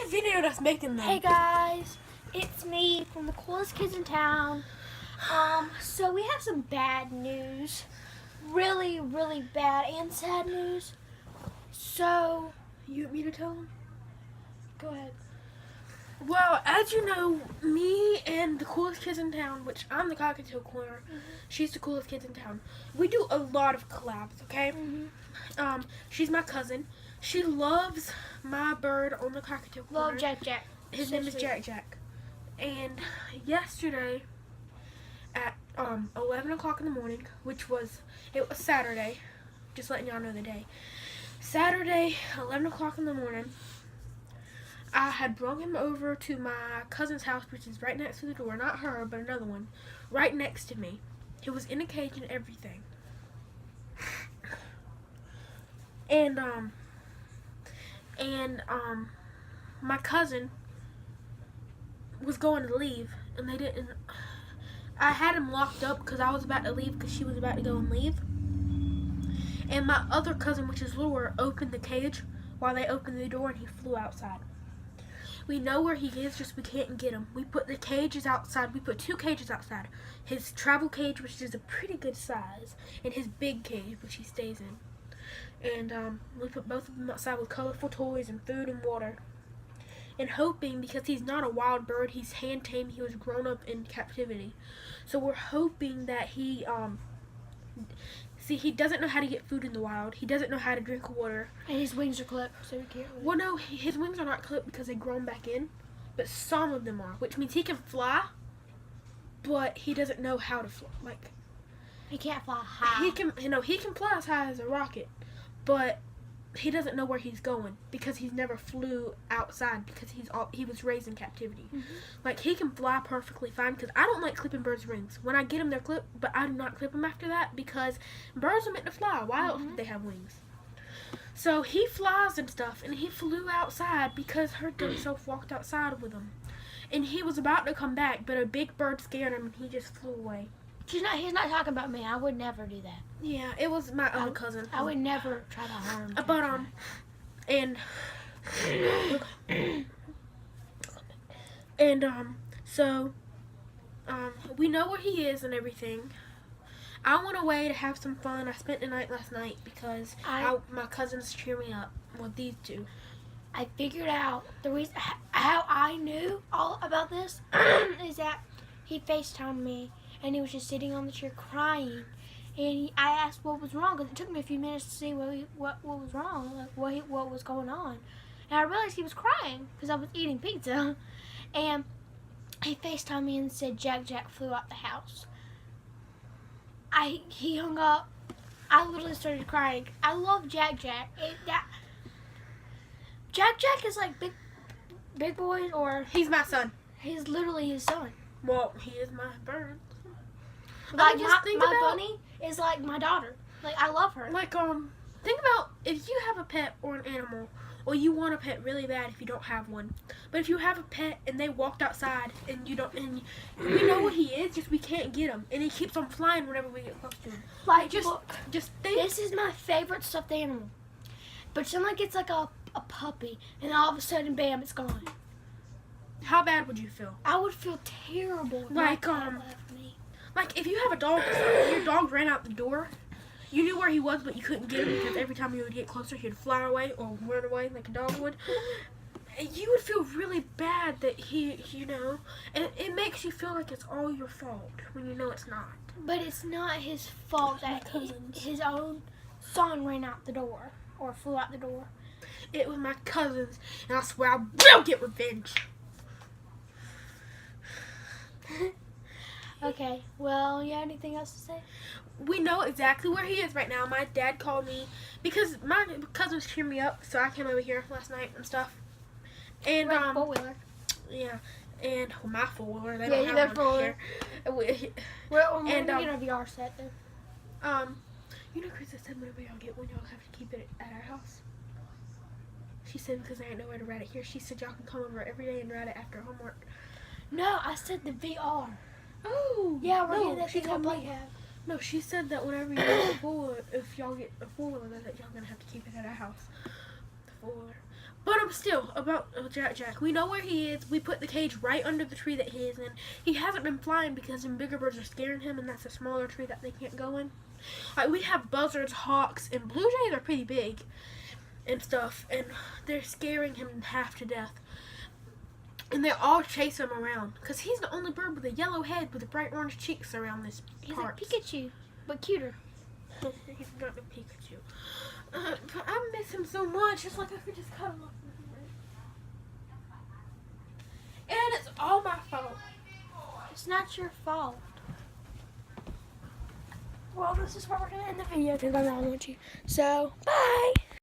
the video that's making them. Hey guys, it's me from the coolest kids in town. So we have some bad news. Really, really bad and sad news. So, You want me to tell them? go ahead. Well, as you know, me and the coolest kids in town, which I'm the Cockatiel Corner, she's the coolest kids in town. We do a lot of collabs, okay? She's my cousin. She loves my bird on the Cockatiel Corner. Love Jack Jack. His So name is sweet. Jack Jack. And yesterday at 11 o'clock in the morning, it was Saturday, just letting y'all know the day. Saturday, 11 o'clock in the morning, I had brought him over to my cousin's house, which is right next to the door. Not her, but another one, right next to me. He was in a cage and everything. And my cousin was going to leave, and they didn't. I had him locked up because I was about to leave because she was about to go and leave. And my other cousin, which is Laura, opened the cage while they opened the door, and he flew outside. We know where he is, just we can't get him. We put the cages outside. We put 2 cages outside. His travel cage, which is a pretty good size, and his big cage, which he stays in. And we put both of them outside with colorful toys and food and water. And hoping, because he's not a wild bird, he's hand tamed, he was grown up in captivity. So we're hoping that he doesn't know how to get food in the wild. He doesn't know how to drink water. And his wings are clipped, so we can't really... Well, no, his wings are not clipped because they've grown back in, but some of them are, which means he can fly, but he doesn't know how to fly. Like, He can't fly high. he can fly as high as a rocket, but he doesn't know where he's going because he's never flew outside because he was raised in captivity. Like, he can fly perfectly fine because I don't like clipping birds' wings. When I get them, they're clipped, but I do not clip them after that because birds are meant to fly. Why else would they have wings? So he flies and stuff, and he flew outside because her dumb self walked outside with him. And he was about to come back, but a big bird scared him, and he just flew away. He's not talking about me. I would never do that. Yeah, it was my other cousin. I would never try to harm Jack But, Jack. so we know where he is and everything. I went away to have some fun. I spent the night last night because my cousins cheer me up. Well, these two. I figured out the reason how I knew all about this is that he FaceTimed me and he was just sitting on the chair crying, and I asked what was wrong because it took me a few minutes to see what was wrong, like what was going on, and I realized he was crying because I was eating pizza, and he FaceTimed me and said Jack Jack flew out the house. He hung up. I literally started crying. I love Jack Jack. Jack Jack is like big boys, or He's my son. he's literally his son. Well, he is my bird. Like just think my about- bunny is like my daughter. Like, I love her. Like, think about if you have a pet or an animal, or you want a pet really bad if you don't have one. But if you have a pet and they walked outside and you don't, and we know what he is, just we can't get him, and he keeps on flying whenever we get close to him. Like, Just look, think. this is my favorite stuffed animal. But someone gets like a puppy, and all of a sudden, bam, it's gone. How bad would you feel? I would feel terrible if Like, my cat left me. Like, if you have a dog, and your dog ran out the door, you knew where he was, but you couldn't get him because every time you would get closer, he'd fly away or run away like a dog would. And you would feel really bad that and it makes you feel like it's all your fault when you know it's not. But it's not his fault that his own son ran out the door or flew out the door. It was my cousins, and I swear I will get revenge. Okay, well, you have anything else to say? We know exactly where he is right now. My dad called me because my cousins cheer me up, so I came over here last night and stuff. And four-wheeler. yeah, and my four-wheeler. They Yeah, don't you have got one here. We're And, gonna get a VR set then. Krista said whenever y'all get one, y'all have to keep it at our house. She said because I ain't nowhere to ride it here. She said y'all can come over every day and ride it after homework. No, I said the VR. Oh, Yeah, we're no, getting that she thing told Blake me. had. No, she said that whenever you get a four-wheeler, if y'all get a four-wheeler, that y'all gonna have to keep it at our house. The four-wheeler. But I'm still about Jack. We know where he is. We put the cage right under the tree that he is in. He hasn't been flying because some bigger birds are scaring him, and that's a smaller tree that they can't go in. Like, we have buzzards, hawks, and blue jays are pretty big and stuff, and they're scaring him half to death. And they all chase him around because he's the only bird with a yellow head with bright orange cheeks around this He's part. like Pikachu, but cuter. He's not a Pikachu. But I miss him so much. It's like I could just cut him off. And it's all my fault. It's not your fault. Well, this is where we're going to end the video because I don't want you. So, bye.